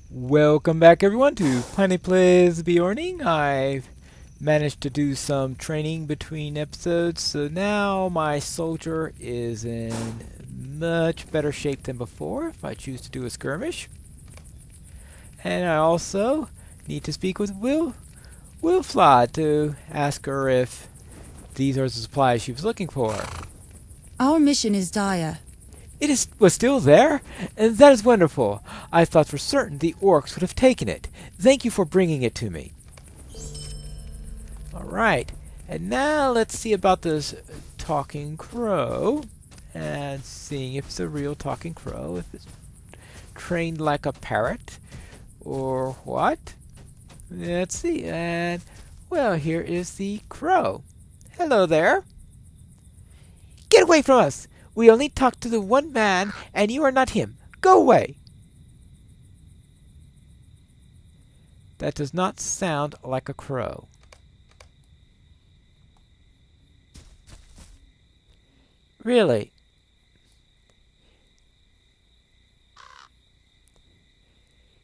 Welcome back everyone to Pineleaf Beorning. I've managed to do some training between episodes, so now my soldier is in much better shape than before if I choose to do a skirmish. And I also need to speak with Wilfla to ask her if these are the supplies she was looking for. Our mission is dire. Was still there? And that is wonderful. I thought for certain the orcs would have taken it. Thank you for bringing it to me. Alright, and now let's see about this talking crow. And seeing if it's a real talking crow, if it's trained like a parrot, or what. Let's see, and, well, here is the crow. Hello there. Get away from us! We only talked to the one man, and you are not him. Go away! That does not sound like a crow. Really?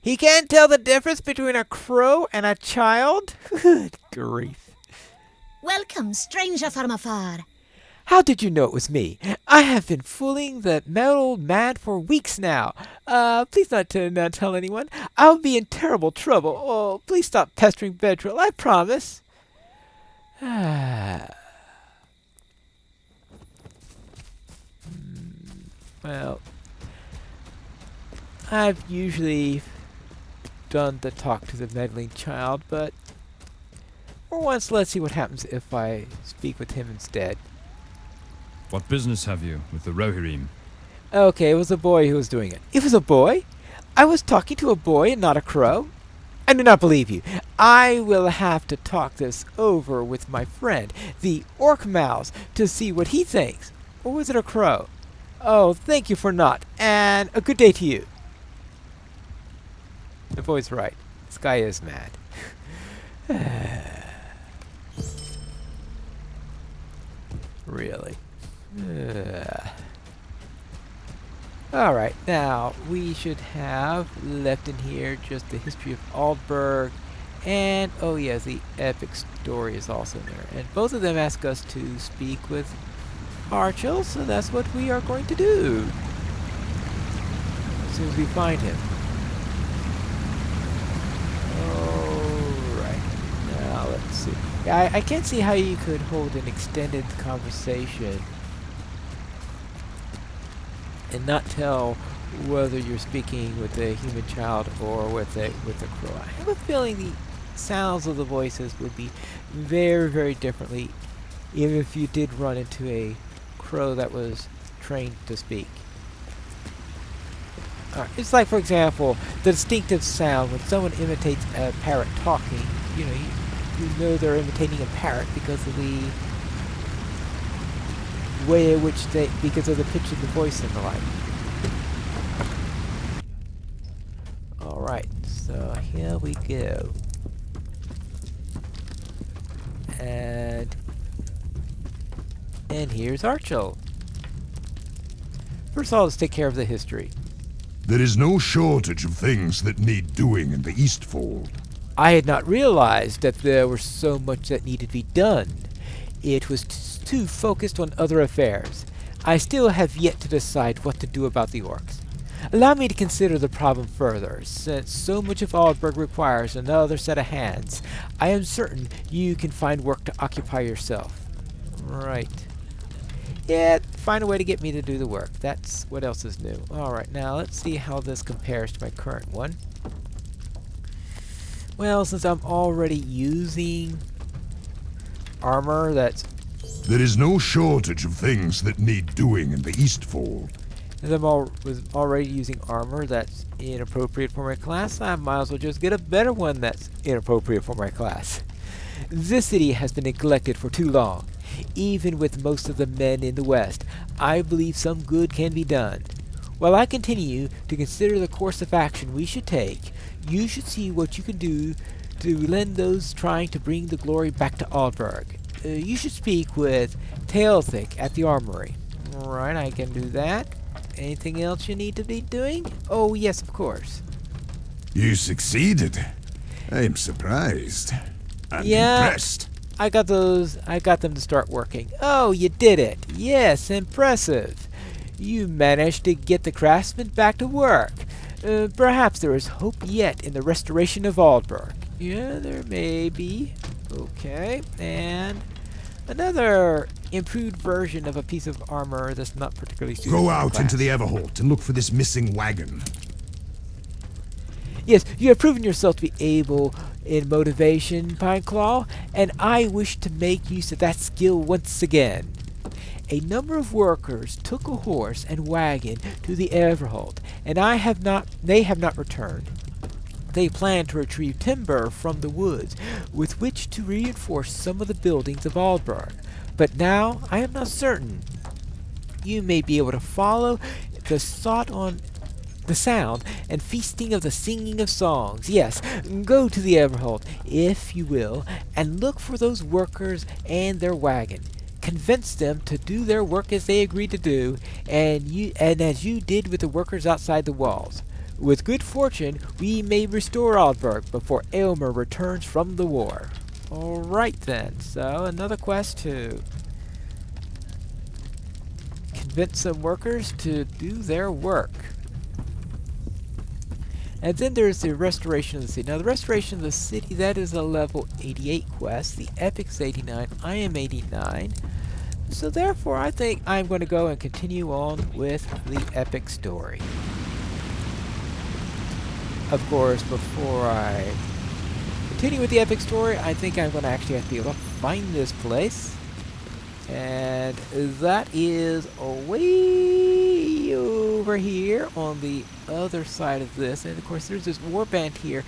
He can't tell the difference between a crow and a child? Good grief. Welcome, stranger from afar. How did you know it was me? I have been fooling the old man for weeks now. Please not tell anyone. I'll be in terrible trouble. Oh, please stop pestering Bedrill, I promise. Well, I've usually done the talk to the meddling child, but for once, let's see what happens if I speak with him instead. What business have you with the Rohirrim? Okay, it was a boy who was doing it. It was a boy? I was talking to a boy and not a crow? I do not believe you. I will have to talk this over with my friend, the Orc Mouse, to see what he thinks. Or was it a crow? Oh, thank you for not, and a good day to you. The boy's right. This guy is mad. Really? Alright, now we should have left in here just the history of Aldberg, and oh yeah, the epic story is also in there. And both of them ask us to speak with Archel, so that's what we are going to do as soon as we find him. Alright, now let's see. I can't see how you could hold an extended conversation and not tell whether you're speaking with a human child or with a crow. I have a feeling the sounds of the voices would be very, very differently, even if you did run into a crow that was trained to speak. It's like, for example, the distinctive sound when someone imitates a parrot talking. You know they're imitating a parrot because of the way in which because of the pitch of the voice and the like. Alright, so here we go. And here's Archel. First of all, let's take care of the history. There is no shortage of things that need doing in the Eastfold. I had not realized that there was so much that needed to be done. It was too focused on other affairs. I still have yet to decide what to do about the orcs. Allow me to consider the problem further. Since so much of Aldberg requires another set of hands, I am certain you can find work to occupy yourself. Right. Yeah, find a way to get me to do the work. That's what else is new. Alright, now let's see how this compares to my current one. Well, since I'm already using armor that's... There is no shortage of things that need doing in the Eastfold. Since I was already using armor that's inappropriate for my class, I might as well just get a better one that's inappropriate for my class. This city has been neglected for too long. Even with most of the men in the West, I believe some good can be done. While I continue to consider the course of action we should take, you should see what you can do to lend those trying to bring the glory back to Aldberg. You should speak with Tailthick at the armory. Alright, I can do that. Anything else you need to be doing? Oh, yes, of course. You succeeded. I am surprised. And Yeah. impressed. I got them to start working. Oh, you did it. Yes, impressive. You managed to get the craftsmen back to work. Perhaps there is hope yet in the restoration of Aldburg. Yeah, there may be. Okay, and another improved version of a piece of armor that's not particularly suitable. Go for out class. into the Everholt and look for this missing wagon. Yes, you have proven yourself to be able in motivation, Pineclaw, and I wish to make use of that skill once again. A number of workers took a horse and wagon to the Everholt, and they have not returned. They plan to retrieve timber from the woods with which to reinforce some of the buildings of Aldburg. But now I am not certain. You may be able to follow the sound and feasting of the singing of songs. Yes, go to the Everholt, if you will, and look for those workers and their wagon. Convince them to do their work as they agreed to do, and as you did with the workers outside the walls. With good fortune, we may restore Aldburg before Aylmer returns from the war. Alright then, so another quest to convince some workers to do their work. And then there's the restoration of the city. Now the restoration of the city, that is a level 88 quest. The epic's 89. I am 89. So therefore I think I'm going to go and continue on with the epic story. Of course, before I continue with the epic story, I think I'm going to actually have to be able to find this place. And that is way over here on the other side of this. And of course there's this warband here.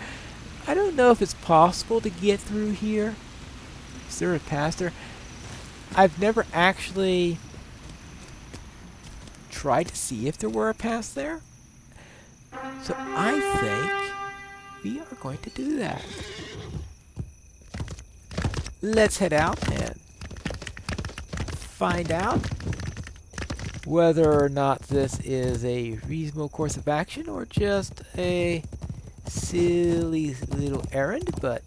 I don't know if it's possible to get through here. Is there a pass there? I've never actually tried to see if there were a pass there. So I think we are going to do that. Let's head out and find out whether or not this is a reasonable course of action or just a silly little errand, but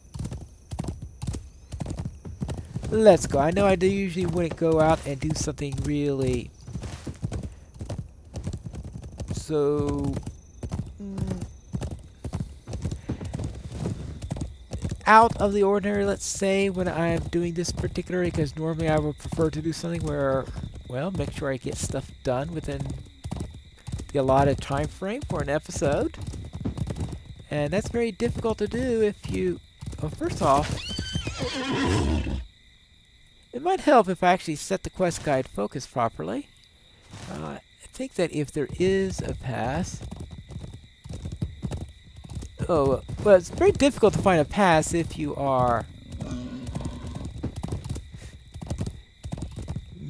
let's go. I know I usually wouldn't go out and do something really so out of the ordinary, let's say, when I'm doing this particularly, because normally I would prefer to do something where, well, make sure I get stuff done within the allotted time frame for an episode. And that's very difficult to do if you, well, first off, it might help if I actually set the quest guide focus properly. I think that if there is a pass, well, it's very difficult to find a pass if you are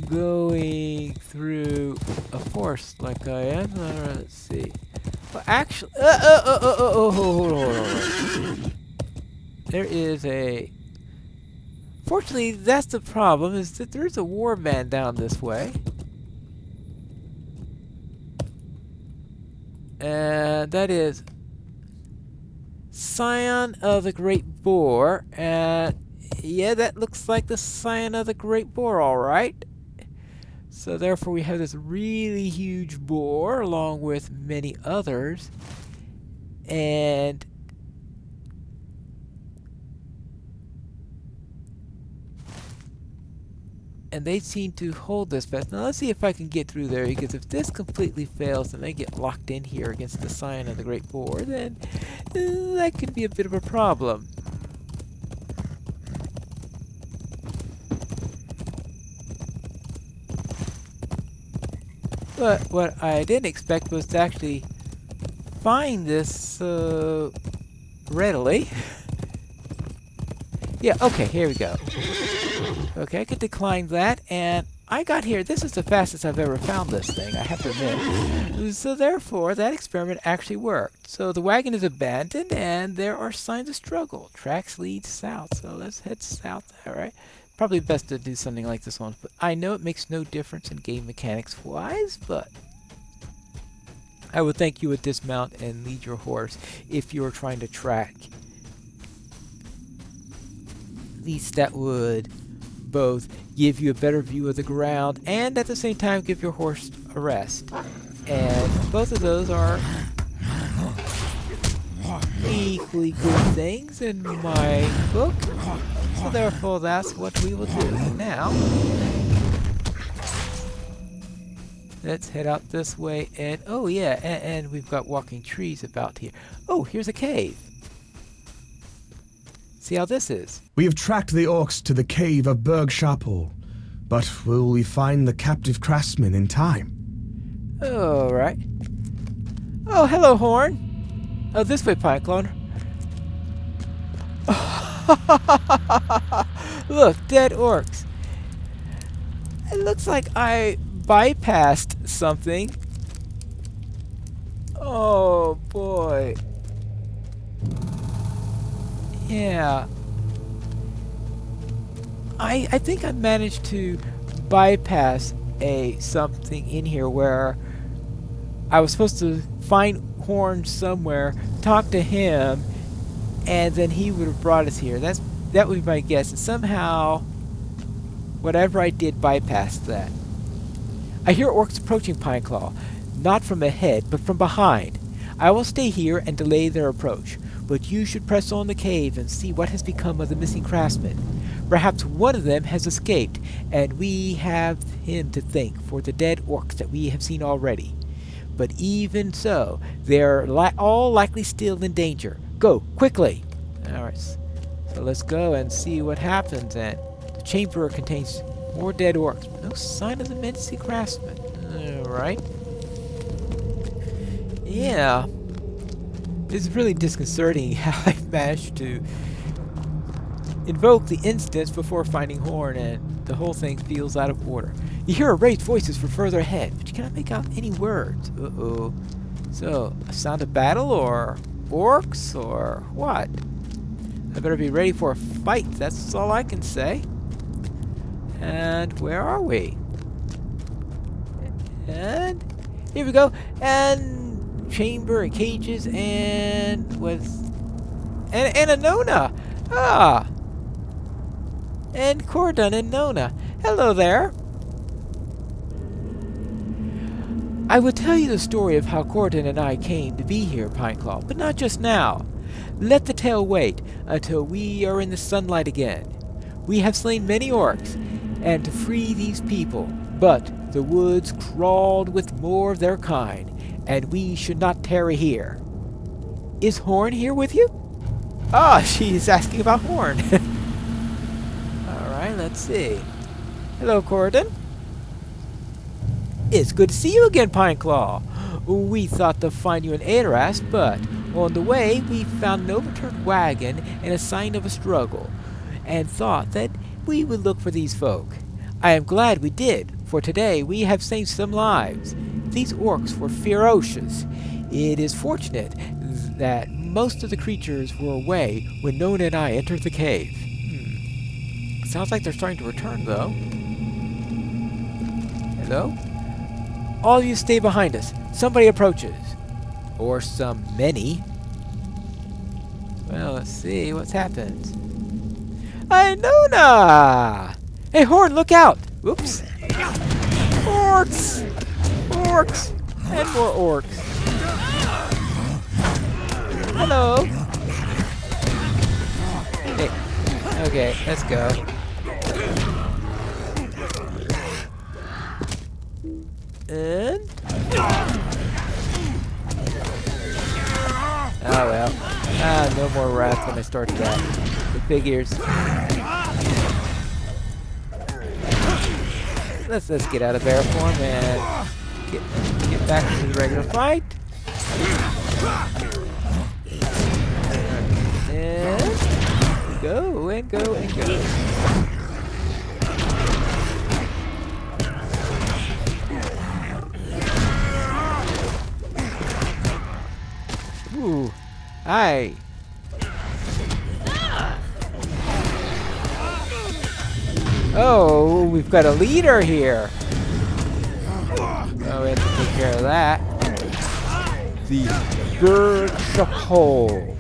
going through a forest like I am. Let's see. Well, actually, hold on. There is a. Fortunately, that's the problem, is that there's a warband down this way. And that is Scion of the Great Boar, and yeah, that looks like the Scion of the Great Boar, alright. So therefore we have this really huge boar along with many others, and they seem to hold this fast. Now let's see if I can get through there, because if this completely fails and they get locked in here against the Scion of the Great Boar, then that could be a bit of a problem. But what I didn't expect was to actually find this readily. Yeah, okay, here we go. Okay, I could decline that, and I got here. This is the fastest I've ever found this thing, I have to admit. So therefore, that experiment actually worked. So the wagon is abandoned, and there are signs of struggle. Tracks lead south, so let's head south, alright? Probably best to do something like this one, but I know it makes no difference in game mechanics-wise, but I would think you would dismount and lead your horse if you were trying to track. At least that would both give you a better view of the ground and at the same time give your horse a rest. And both of those are equally good things in my book. So therefore that's what we will do. Now, let's head out this way and oh yeah, and we've got walking trees about here. Oh, here's a cave. See how this is. We have tracked the orcs to the cave of Berg Sharpol, but will we find the captive craftsman in time? Alright. Oh, hello, Horn. Oh, this way, Pineclone. Look, dead orcs. It looks like I bypassed something. Oh, boy. Yeah. I think I managed to bypass something in here where I was supposed to find Horn somewhere, talk to him, and then he would have brought us here. That would be my guess. And somehow, whatever I did bypassed that. I hear orcs approaching Pineclaw, not from ahead, but from behind. I will stay here and delay their approach, but you should press on the cave and see what has become of the missing craftsman. Perhaps one of them has escaped, and we have him to thank for the dead orcs that we have seen already. But even so, they are all likely still in danger. Go, quickly! Alright, so let's go and see what happens. And the chamber contains more dead orcs, but no sign of the missing craftsman. Alright. Yeah. It's really disconcerting how I managed to invoke the instance before finding Horn, and the whole thing feels out of order. You hear raised voices from further ahead, but you cannot make out any words. Uh-oh. So, a sound of battle, or orcs, or what? I better be ready for a fight, that's all I can say. And where are we? And here we go. And chamber and cages and and a Nona. Ah. And Cordon and Nona. Hello there. I will tell you the story of how Cordon and I came to be here, Pineclaw, but not just now. Let the tale wait until we are in the sunlight again. We have slain many orcs, and to free these people, but the woods crawled with more of their kind, and we should not tarry here. Is Horn here with you? Ah, she's asking about Horn. Alright, let's see. Hello, Cordon. It's good to see you again, Pineclaw. We thought to find you in Adoras, but on the way we found an overturned wagon and a sign of a struggle, and thought that we would look for these folk. I am glad we did, for today we have saved some lives. These orcs were ferocious. It is fortunate that most of the creatures were away when Nona and I entered the cave. Sounds like they're starting to return, though. Hello? All you stay behind us. Somebody approaches. Or some many. Well, let's see what's happened. Nona! Hey, Horn, look out! Whoops. Orcs! Orcs! And more orcs. Hello! Hey. Okay, let's go. And... oh well. No more rats when I started that. The figures. Let's get out of bear form and get back to the regular fight. And go and go and go. Ooh, hi. Oh, we've got a leader here. Oh, we have to take care of that. the Berg Shapol.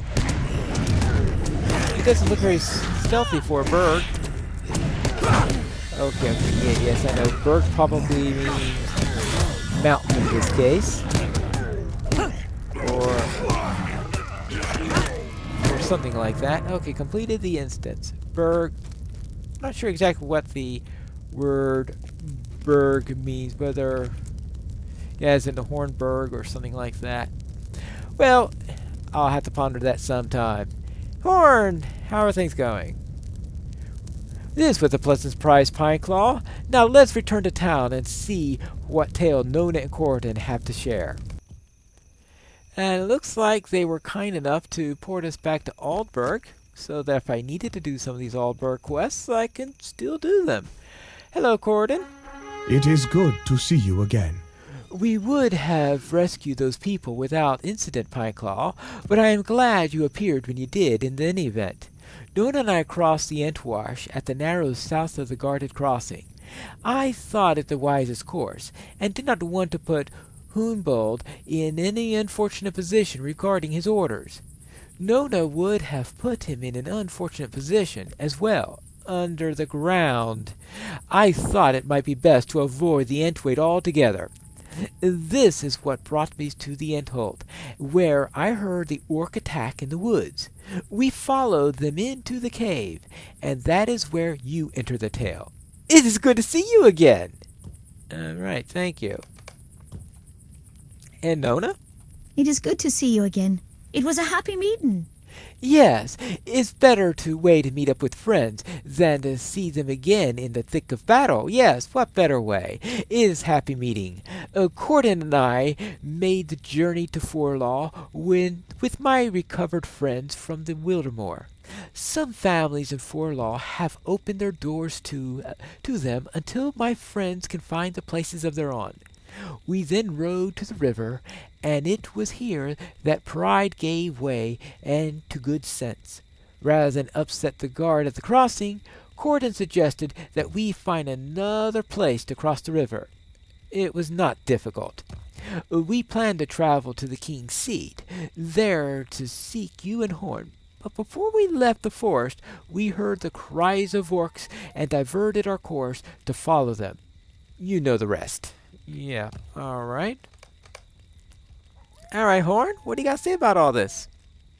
He doesn't look very stealthy for a bird. Okay, yes, I know. Berg probably means mountain in this case. Or something like that. Okay, completed the instance. Berg. Not sure exactly what the word Berg means, whether as in the Hornberg or something like that. Well, I'll have to ponder that sometime. Horn, how are things going? This was a pleasant surprise, Pineclaw. Now let's return to town and see what tale Nona and Corridon have to share. And it looks like they were kind enough to port us back to Aldburg, so that if I needed to do some of these Aldburg quests, I can still do them. Hello, Corridon. It is good to see you again. We would have rescued those people without incident, Pineclaw, but I am glad you appeared when you did in any event. Nona and I crossed the Entwash at the narrows south of the guarded crossing. I thought it the wisest course, and did not want to put Hunbold in any unfortunate position regarding his orders. Nona would have put him in an unfortunate position as well, under the ground. I thought it might be best to avoid the Entwade altogether. This is what brought me to the Enthold, where I heard the orc attack in the woods. We followed them into the cave, and that is where you enter the tale. It is good to see you again. All right, thank you. And Nona? It is good to see you again. It was a happy meeting. Yes, it's better to wait and meet up with friends than to see them again in the thick of battle. Yes, what better way? It is happy meeting. Corridon and I made the journey to Forlaw with my recovered friends from the Wildermoor. Some families in Forlaw have opened their doors to them until my friends can find the places of their own. We then rode to the river, and it was here that pride gave way and to good sense. Rather than upset the guard at the crossing, Corridon suggested that we find another place to cross the river. It was not difficult. We planned to travel to the King's Seat, there to seek you and Horn. But before we left the forest, we heard the cries of orcs and diverted our course to follow them. You know the rest. Yeah, alright. Alright, Horn, what do you got to say about all this?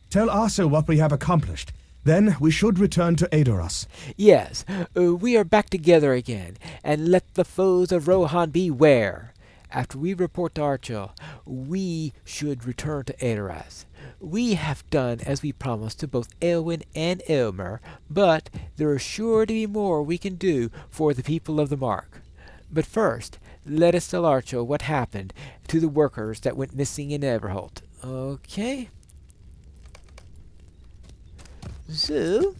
Tell Arso what we have accomplished. Then we should return to Adoras. Yes, we are back together again, and let the foes of Rohan beware. After we report to Archel, we should return to Adoras. We have done as we promised to both Elwyn and Elmer, but there is sure to be more we can do for the people of the Mark. But first, let us tell Archel what happened to the workers that went missing in Everholt. Okay. So,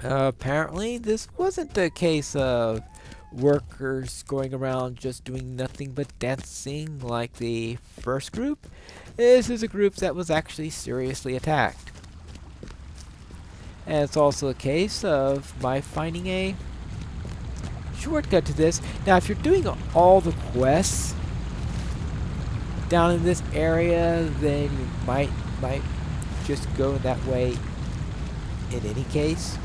apparently this wasn't a case of workers going around just doing nothing but dancing like the first group. This is a group that was actually seriously attacked. And it's also a case of my finding a shortcut to this. Now, if you're doing all the quests down in this area, then you might just go that way in any case.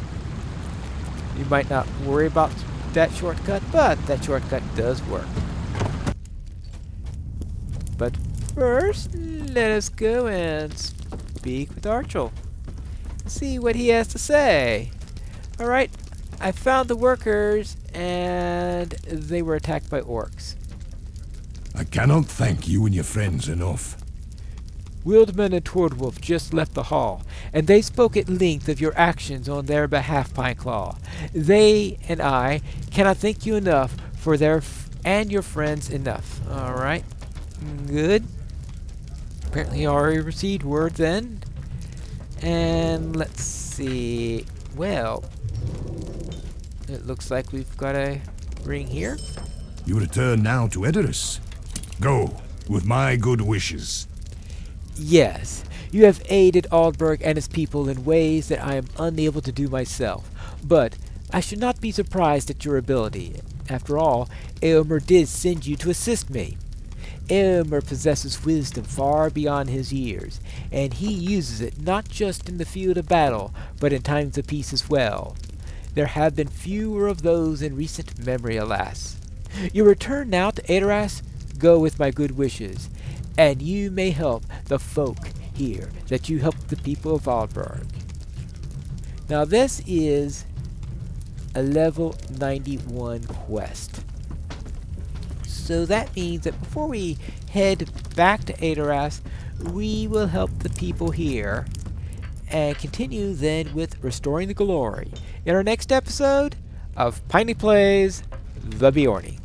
You might not worry about that shortcut, but that shortcut does work. But first, let us go and speak with Archel. See what he has to say. Alright, I found the workers, and they were attacked by orcs. I cannot thank you and your friends enough. Wildman and Twardwolf just left the hall, and they spoke at length of your actions on their behalf, Pineclaw. They and I cannot thank you enough for and your friends enough. Alright, good. Apparently you already received word then. And let's see. Well, it looks like we've got a ring here. You return now to Edoras. Go, with my good wishes. Yes, you have aided Aldburg and its people in ways that I am unable to do myself. But I should not be surprised at your ability. After all, Aylmer did send you to assist me. Elmer possesses wisdom far beyond his years, and he uses it not just in the field of battle, but in times of peace as well. There have been fewer of those in recent memory, alas. Your return now to Adoras go with my good wishes, and you may help the folk here that you helped the people of Aldburg. Now this is a level 91 quest. So that means that before we head back to Adoras, we will help the people here and continue then with Restoring the Glory in our next episode of Piney Plays The Beorning.